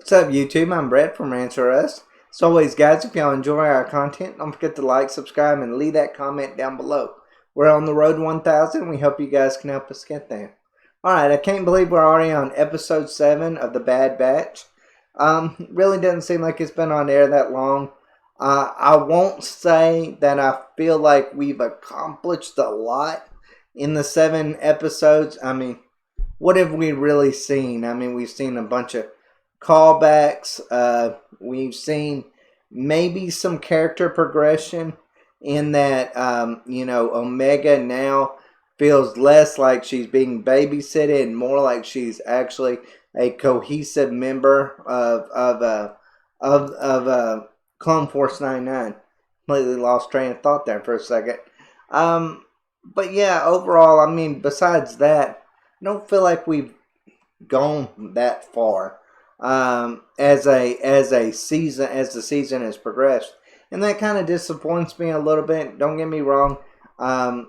What's up, YouTube? I'm Brett from Rants. As always, guys, if y'all enjoy our content, don't forget to like, subscribe, and leave that comment down below. We're on the road to 1,000. We hope you guys can help us get there. Alright, I can't believe we're already on episode 7 of The Bad Batch. Really doesn't seem like it's been on air that long. I won't say that I feel like we've accomplished a lot in the 7 episodes. I mean, what have we really seen? I mean, we've seen a bunch of callbacks. We've seen maybe some character progression in that, Omega now feels less like she's being babysitted and more like she's actually a cohesive member of Clone Force 99. Completely lost train of thought there for a second. But yeah, overall, I mean, besides that, I don't feel like we've gone that far as the season has progressed, and that kind of disappoints me a little bit. Don't get me wrong. I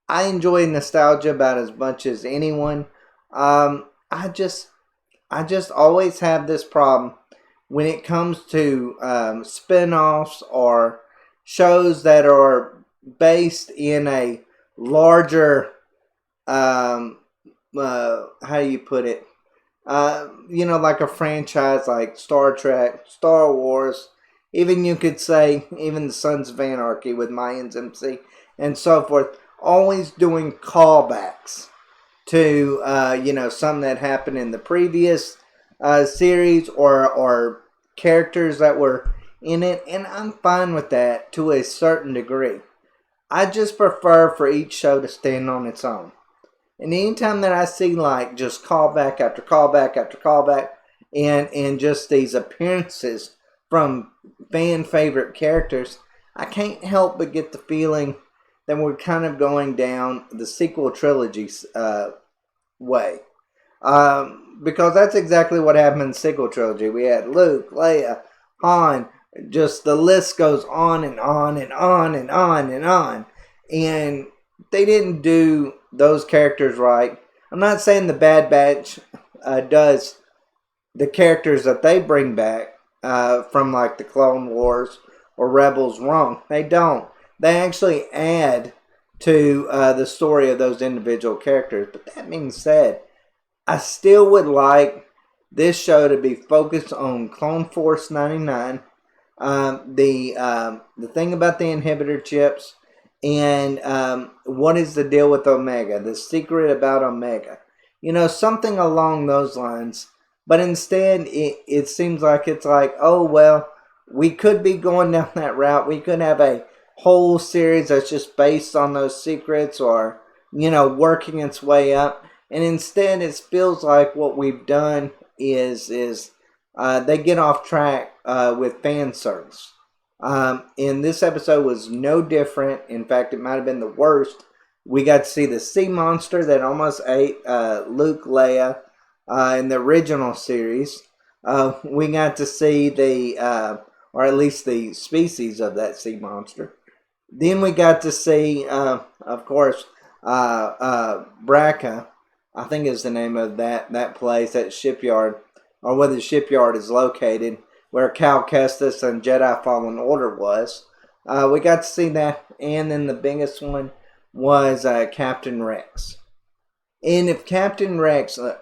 enjoy nostalgia about as much as anyone. I just always have this problem when it comes to spin-offs or shows that are based in a larger how do you put it? Like a franchise like Star Trek, Star Wars, even you could say even the Sons of Anarchy with Mayans MC and so forth, always doing callbacks to something that happened in the previous series or characters that were in it, and I'm fine with that to a certain degree. I just prefer for each show to stand on its own. And anytime that I see like just callback after callback after callback and just these appearances from fan favorite characters, I can't help but get the feeling that we're kind of going down the sequel trilogy way. Because that's exactly what happened in the sequel trilogy. We had Luke, Leia, Han, just the list goes on and on and on and on and on. And they didn't do those characters right. I'm not saying the Bad Batch does the characters that they bring back from like the Clone Wars or Rebels wrong. They don't. They actually add to the story of those individual characters. But that being said, I still would like this show to be focused on Clone Force 99. The thing about the inhibitor chips. And what is the deal with Omega? The secret about Omega. Something along those lines. But instead, it seems like it's like, oh, well, we could be going down that route. We could have a whole series that's just based on those secrets or, working its way up. And instead, it feels like what we've done is they get off track with fan service. And this episode was no different. In fact, it might have been the worst. We got to see the sea monster that almost ate Luke, Leia in the original series. We got to see or at least the species of that sea monster. Then we got to see, of course, Braca, I think is the name of that place, that shipyard, or where the shipyard is located, where Cal Kestis and Jedi Fallen Order was. We got to see that, and then the biggest one was Captain Rex. And if Captain Rex, I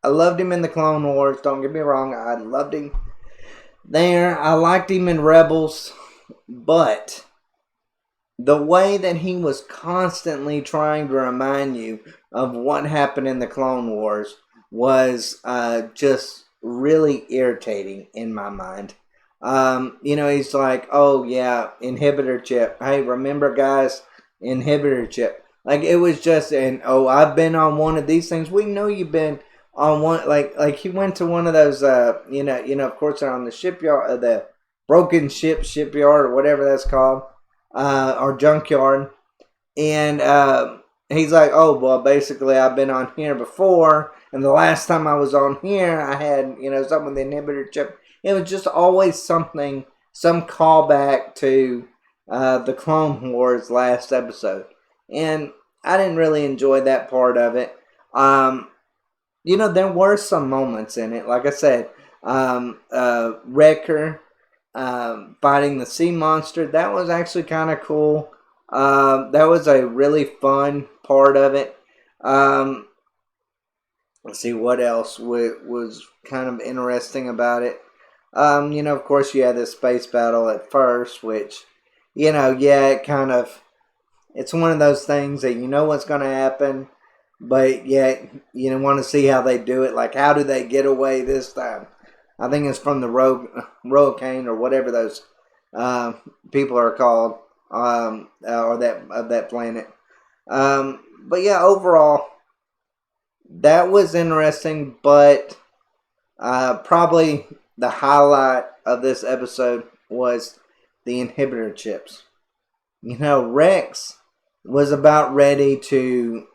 loved him in the Clone Wars, don't get me wrong, I loved him there. I liked him in Rebels, but the way that he was constantly trying to remind you of what happened in the Clone Wars was just really irritating in my mind. He's like, oh yeah, inhibitor chip. Hey, remember guys, inhibitor chip. Like it was just I've been on one of these things. We know you've been on one, like he went to one of those of course they're on the shipyard, the broken shipyard or whatever that's called, or junkyard. And he's like, oh well, basically I've been on here before. And the last time I was on here, I had, something with the inhibitor chip. It was just always something, some callback to the Clone Wars last episode. And I didn't really enjoy that part of it. there were some moments in it. Like I said, Wrecker fighting the sea monster. That was actually kind of cool. That was a really fun part of it. Um, let's see what else was kind of interesting about it. Of course, you had the space battle at first, which, yeah, it's one of those things that you know what's going to happen, but yet you want to see how they do it. Like, how do they get away this time? I think it's from the Rocaine or whatever those people are called, or that of that planet. But yeah, overall, that was interesting. But probably the highlight of this episode was the inhibitor chips. Rex was about ready to,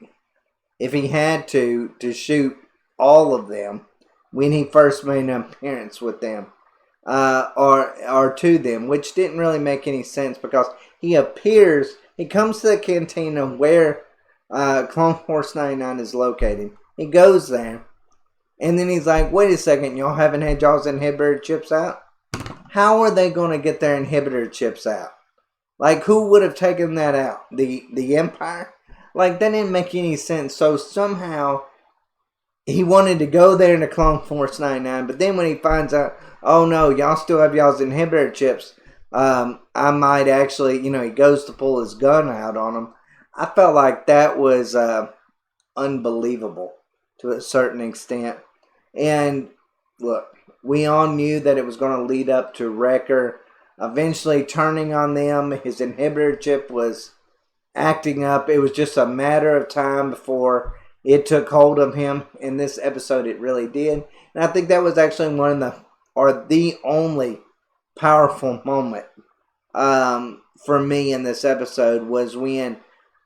if he had to shoot all of them when he first made an appearance with them, or to them, which didn't really make any sense because he comes to the cantina where Clone Force 99 is located. He goes there, and then he's like, wait a second, y'all haven't had y'all's inhibitor chips out? How are they going to get their inhibitor chips out? Like, who would have taken that out? The Empire? Like, that didn't make any sense. So somehow he wanted to go there to Clone Force 99, but then when he finds out, oh no, y'all still have y'all's inhibitor chips, I might actually, he goes to pull his gun out on him. I felt like that was unbelievable to a certain extent. And look, we all knew that it was going to lead up to Wrecker eventually turning on them. His inhibitor chip was acting up. It was just a matter of time before it took hold of him. In this episode, it really did. And I think that was actually the only powerful moment for me in this episode was when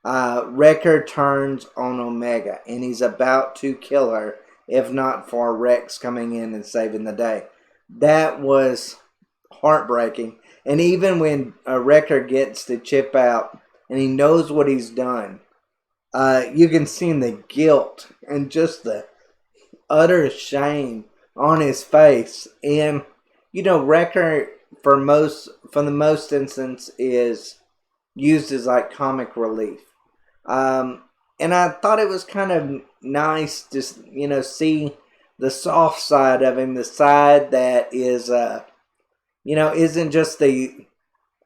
Wrecker turns on Omega and he's about to kill her, if not for Rex coming in and saving the day. That was heartbreaking. And even when Wrecker gets the chip out and he knows what he's done, you can see the guilt and just the utter shame on his face. And Wrecker for the most instance is used as like comic relief. And I thought it was kind of nice to see the soft side of him, the side that is isn't just the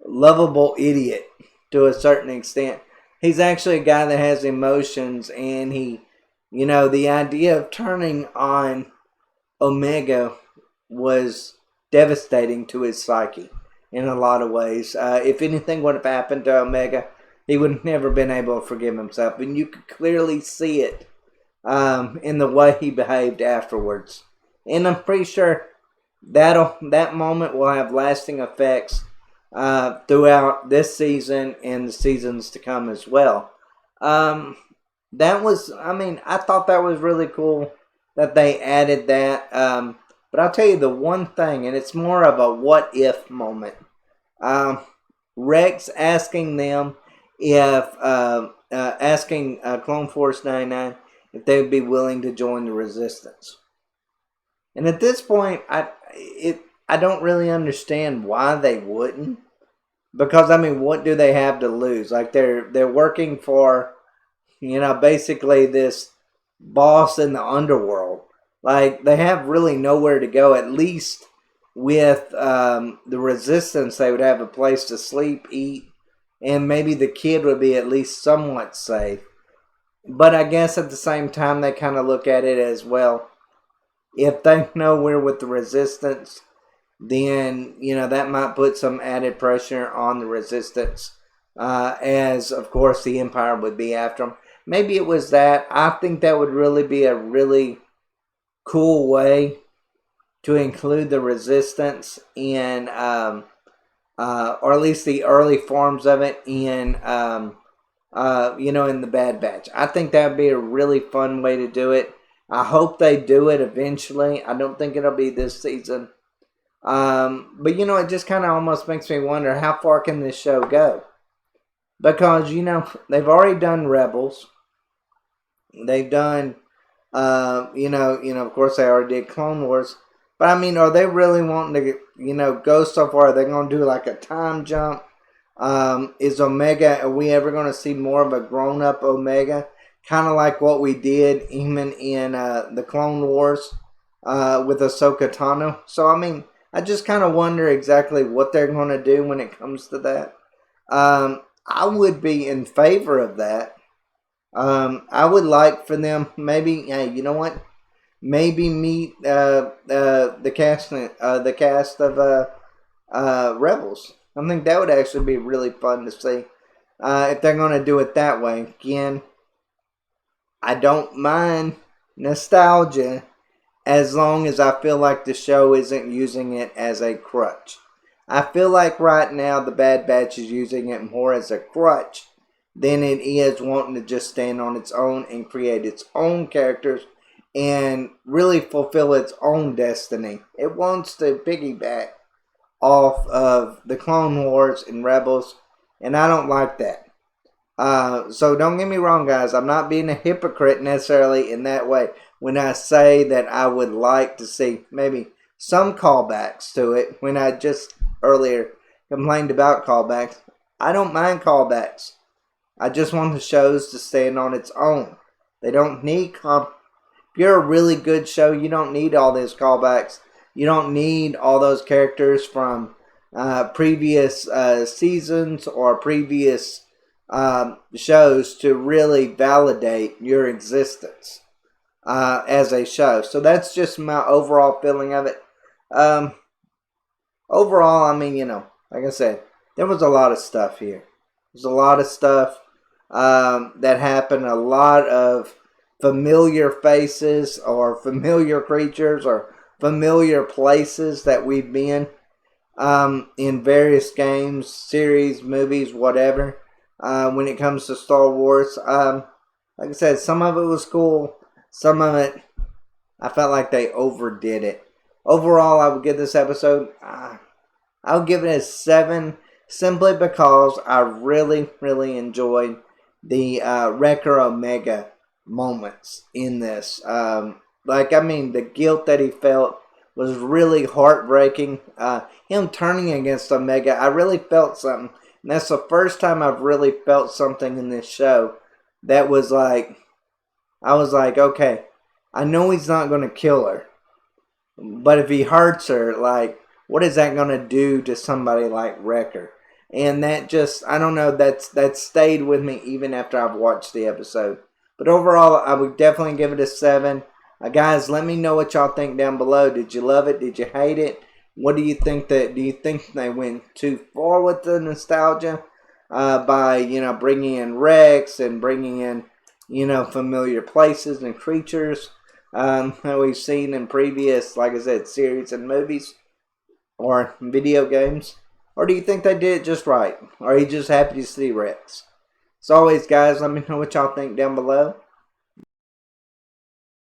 lovable idiot to a certain extent. He's actually a guy that has emotions, and the idea of turning on Omega was devastating to his psyche in a lot of ways. If anything would have happened to Omega, he would have never been able to forgive himself. And you could clearly see it in the way he behaved afterwards. And I'm pretty sure that moment will have lasting effects throughout this season and the seasons to come as well. I thought that was really cool that they added that. But I'll tell you the one thing, and it's more of a what if moment. Rex asking them asking Clone Force 99 if they would be willing to join the Resistance. And at this point, I don't really understand why they wouldn't. Because, what do they have to lose? Like, they're working for, basically this boss in the underworld. Like, they have really nowhere to go. At least with the Resistance, they would have a place to sleep, eat, and maybe the kid would be at least somewhat safe. But I guess at the same time, they kind of look at it as, well, if they know we're with the Resistance, then, that might put some added pressure on the Resistance, as, of course, the Empire would be after them. Maybe it was that. I think that would really be a really cool way to include the Resistance in, or at least the early forms of it in, in the Bad Batch. I think that would be a really fun way to do it. I hope they do it eventually. I don't think it'll be this season. But it just kind of almost makes me wonder, how far can this show go? Because, they've already done Rebels. They've done Of course they already did Clone Wars, but I mean, are they really wanting to, go so far? Are they going to do like a time jump? Is Omega? Are we ever going to see more of a grown-up Omega, kind of like what we did even in the Clone Wars with Ahsoka Tano? So I mean, I just kind of wonder exactly what they're going to do when it comes to that. I would be in favor of that. I would like for them maybe. Hey, you know what? Maybe meet the cast of Rebels. I think that would actually be really fun to see if they're going to do it that way. Again, I don't mind nostalgia as long as I feel like the show isn't using it as a crutch. I feel like right now the Bad Batch is using it more as a crutch than it is wanting to just stand on its own and create its own characters and really fulfill its own destiny. It wants to piggyback off of the Clone Wars and Rebels, and I don't like that. So don't get me wrong, guys. I'm not being a hypocrite necessarily in that way when I say that I would like to see maybe some callbacks to it. When I just earlier complained about callbacks, I don't mind callbacks. I just want the shows to stand on its own. They don't need if you're a really good show, you don't need all these callbacks. You don't need all those characters from previous seasons or previous shows to really validate your existence as a show. So that's just my overall feeling of it. Overall, I mean, like I said, there was a lot of stuff here. There's a lot of stuff that happened. A lot of familiar faces or familiar creatures or familiar places that we've been in various games, series, movies, whatever. When it comes to Star Wars, like I said, some of it was cool. Some of it, I felt like they overdid it. Overall, I would give this episode, I would give it a 7, simply because I really, really enjoyed the Wrecker Omega moments in this. The guilt that he felt was really heartbreaking. Him turning against Omega, I really felt something. And that's the first time I've really felt something in this show that was like, I was like, okay, I know he's not going to kill her. But if he hurts her, like, what is that going to do to somebody like Wrecker? And that just, I don't know, that stayed with me even after I've watched the episode. But overall, I would definitely give it a 7. Guys, let me know what y'all think down below. Did you love it? Did you hate it? What do you think do you think they went too far with the nostalgia by, bringing in Rex and bringing in, familiar places and creatures that we've seen in previous, like I said, series and movies or video games? Or do you think they did it just right? Or are you just happy to see Rex? As always, guys, let me know what y'all think down below.